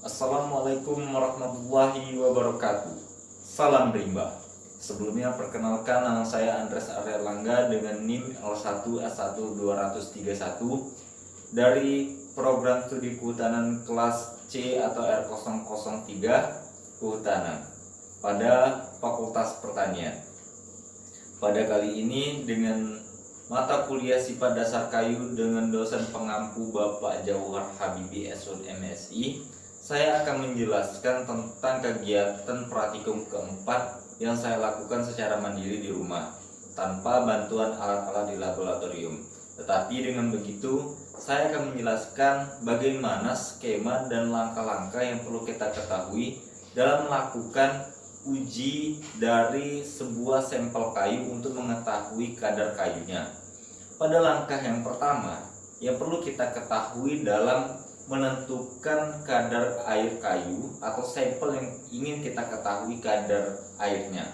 Assalamualaikum warahmatullahi wabarakatuh. Salam rimba. Sebelumnya perkenalkan, nama saya Andres Aryalangga dengan NIM L1A1-231 dari program studi kehutanan kelas C atau R003 Kehutanan pada Fakultas Pertanian. Pada kali ini dengan mata kuliah sifat dasar kayu dengan dosen pengampu Bapak Jauhar Habibi SHOD MSI, saya akan menjelaskan tentang kegiatan praktikum keempat yang saya lakukan secara mandiri di rumah tanpa bantuan alat-alat di laboratorium. Tetapi dengan begitu, saya akan menjelaskan bagaimana skema dan langkah-langkah yang perlu kita ketahui dalam melakukan uji dari sebuah sampel kayu untuk mengetahui kadar kayunya. Pada langkah yang pertama, yang perlu kita ketahui dalam menentukan kadar air kayu atau sampel yang ingin kita ketahui kadar airnya.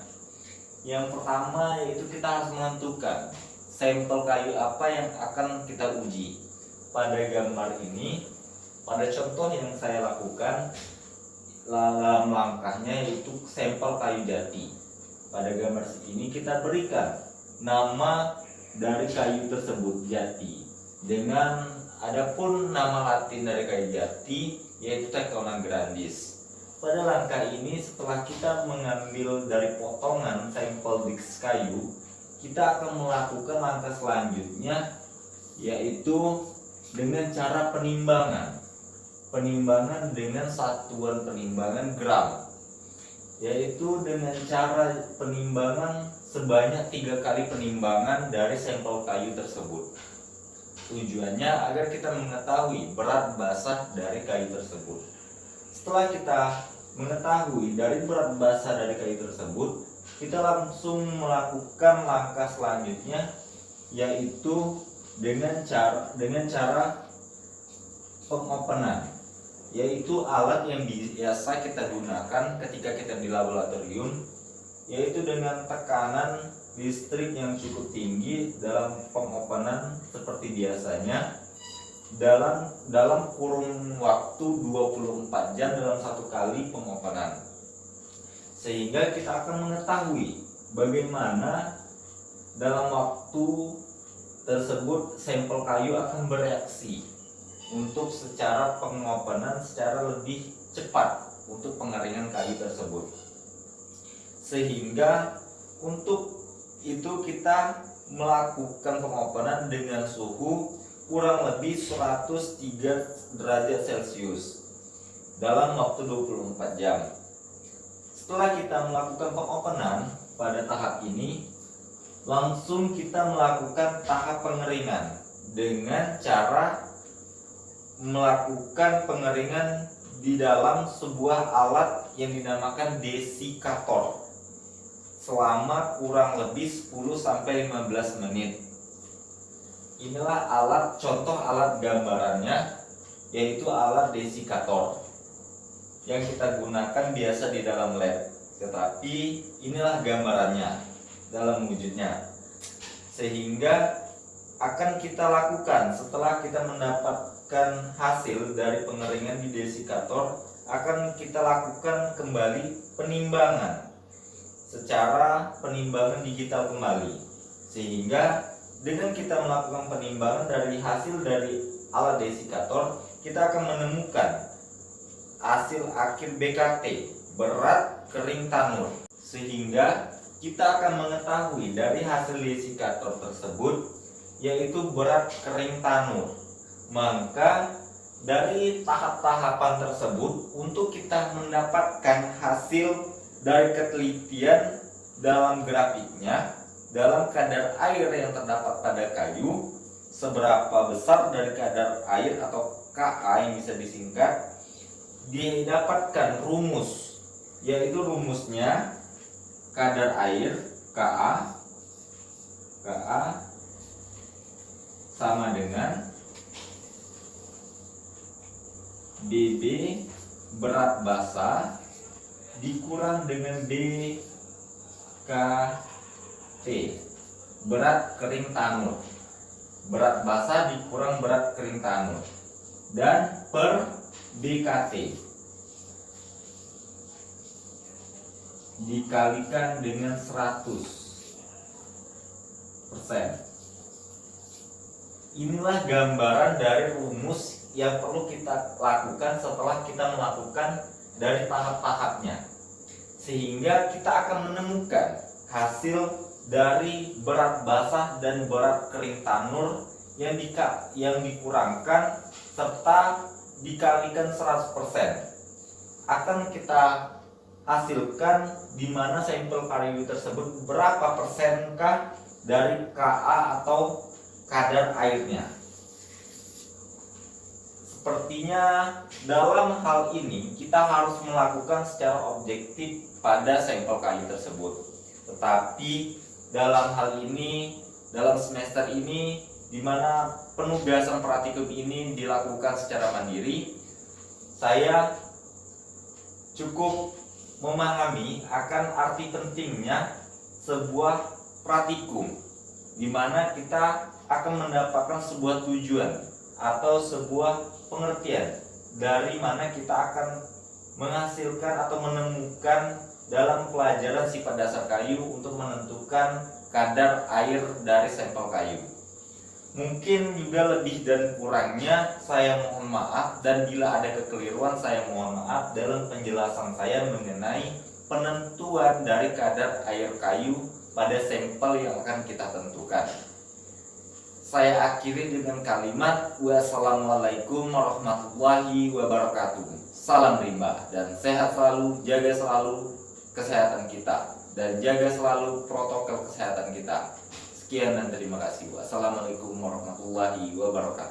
Yang pertama yaitu kita harus menentukan sampel kayu apa yang akan kita uji. Pada gambar ini, pada contoh yang saya lakukan dalam langkahnya yaitu sampel kayu jati. Pada gambar ini kita berikan nama dari kayu tersebut, jati, dengan adapun nama latin dari kayu jati yaitu Tectona grandis. Pada langkah ini, setelah kita mengambil dari potongan sampel disk kayu, kita akan melakukan langkah selanjutnya yaitu dengan cara penimbangan dengan satuan penimbangan gram, yaitu dengan cara penimbangan sebanyak 3 kali penimbangan dari sampel kayu tersebut. Tujuannya agar kita mengetahui berat basah dari kayu tersebut. Setelah kita mengetahui dari berat basah dari kayu tersebut, kita langsung melakukan langkah selanjutnya yaitu dengan cara pengopenan, yaitu alat yang biasa kita gunakan ketika kita di laboratorium, yaitu dengan tekanan listrik yang cukup tinggi dalam pengopenan seperti biasanya dalam kurun waktu 24 jam dalam satu kali pengopenan, sehingga kita akan mengetahui bagaimana dalam waktu tersebut sampel kayu akan bereaksi untuk secara pengopenan secara lebih cepat untuk pengeringan kayu tersebut. Sehingga untuk itu kita melakukan pengopenan dengan suhu kurang lebih 103 derajat Celcius dalam waktu 24 jam. Setelah kita melakukan pengopenan pada tahap ini, langsung kita melakukan tahap pengeringan dengan cara melakukan pengeringan di dalam sebuah alat yang dinamakan desikator selama kurang lebih 10-15 menit. Inilah contoh alat gambarannya, yaitu alat desikator yang kita gunakan biasa di dalam lab. Tetapi inilah gambarannya dalam wujudnya. Sehingga akan kita lakukan setelah kita mendapatkan hasil dari pengeringan di desikator, akan kita lakukan kembali penimbangan secara penimbangan digital kembali, sehingga dengan kita melakukan penimbangan dari hasil dari alat desikator, kita akan menemukan hasil akhir BKT, berat kering tanur, sehingga kita akan mengetahui dari hasil desikator tersebut yaitu berat kering tanur. Maka dari tahap-tahapan tersebut, untuk kita mendapatkan hasil dari ketelitian dalam grafiknya, dalam kadar air yang terdapat pada kayu, seberapa besar dari kadar air atau Ka yang bisa disingkat, didapatkan rumus, yaitu rumusnya kadar air Ka sama dengan BB berat basah dikurang dengan BKT berat kering tanur. Berat basah dikurang berat kering tanur, dan per BKT dikalikan dengan 100%. Inilah gambaran dari rumus yang perlu kita lakukan setelah kita melakukan dari tahap-tahapnya, sehingga kita akan menemukan hasil dari berat basah dan berat kering tanur yang dikurangkan serta dikalikan 100%. Akan kita hasilkan di mana sampel kalium tersebut berapa persenkah dari Ka atau kadar airnya. Sepertinya dalam hal ini kita harus melakukan secara objektif pada sampel kayu tersebut. Tetapi dalam hal ini, dalam semester ini, di mana penugasan praktikum ini dilakukan secara mandiri, saya cukup memahami akan arti pentingnya sebuah praktikum, di mana kita akan mendapatkan sebuah tujuan atau sebuah pengertian dari mana kita akan menghasilkan atau menemukan dalam pelajaran sifat dasar kayu untuk menentukan kadar air dari sampel kayu. Mungkin juga lebih dan kurangnya saya mohon maaf, dan bila ada kekeliruan saya mohon maaf dalam penjelasan saya mengenai penentuan dari kadar air kayu pada sampel yang akan kita tentukan. Saya akhiri dengan kalimat wassalamualaikum warahmatullahi wabarakatuh. Salam rimba dan sehat selalu, jaga selalu kesehatan kita dan jaga selalu protokol kesehatan kita. Sekian dan terima kasih. Wassalamualaikum warahmatullahi wabarakatuh.